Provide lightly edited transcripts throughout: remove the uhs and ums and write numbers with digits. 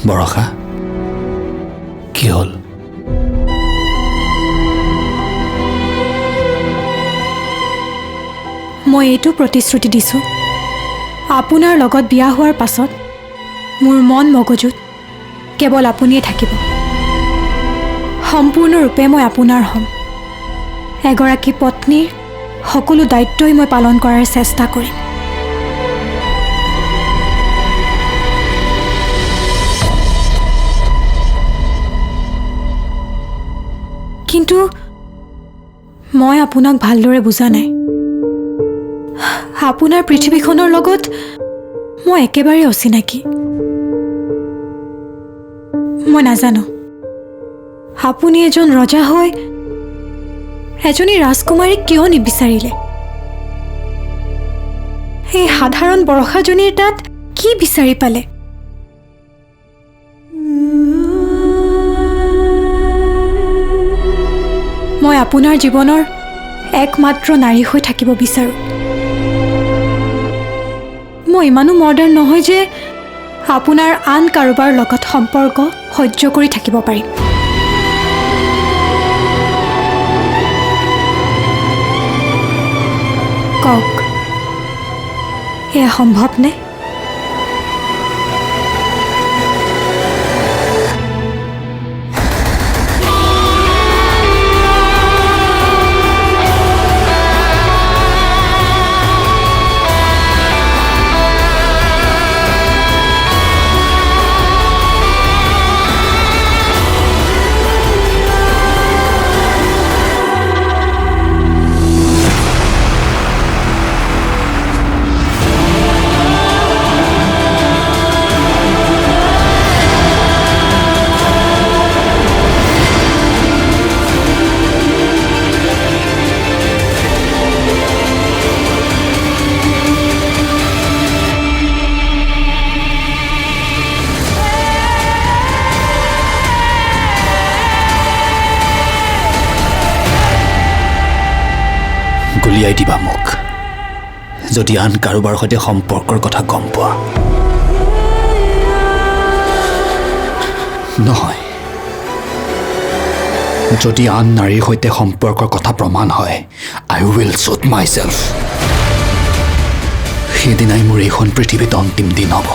বৰষা কি হ'ল? মই এইটো প্ৰতিশ্ৰুতি দিছোঁ, আপোনাৰ লগত বিয়া হোৱাৰ পাছত মোৰ মন মগজুত কেৱল আপুনিয়ে থাকিব। সম্পূৰ্ণৰূপে মই আপোনাৰ হ'ম। এগৰাকী পত্নীৰ সকলো দায়িত্বই মই পালন কৰাৰ চেষ্টা কৰিম। কিন্তু মই আপোনাক ভালদৰে বুজা নাই। আপোনাৰ পৃথিৱীখনৰ লগত মই একেবাৰে অচিনাকি। মই নাজানো আপুনি এজন ৰজা হৈ এজনী ৰাজকুমাৰীক কিয় নিবিচাৰিলে। এই সাধাৰণ বৰষাজনীৰ তাত কি বিচাৰি পালে? মই আপোনাৰ জীৱনৰ একমাত্ৰ নাৰী হৈ থাকিব বিচাৰোঁ। মই ইমানো মডাৰ্ণ নহয় যে আপোনাৰ আন কাৰোবাৰ লগত সম্পৰ্ক সহ্য কৰি থাকিব পাৰিম। কওক, এয়া সম্ভৱনে? গুলিয়াই দিবা মোক যদি আন কাৰোবাৰ সৈতে সম্পৰ্কৰ কথা গম পোৱা। নহয়, যদি আন নাৰীৰ সৈতে সম্পৰ্কৰ কথা প্ৰমাণ হয়, আই উইল শ্বুট মাইছেল্ফ। সেইদিনাই মোৰ এইখন পৃথিৱীত অন্তিম দিন হ'ব।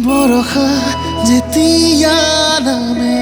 বৰষা যেতিয়া নামে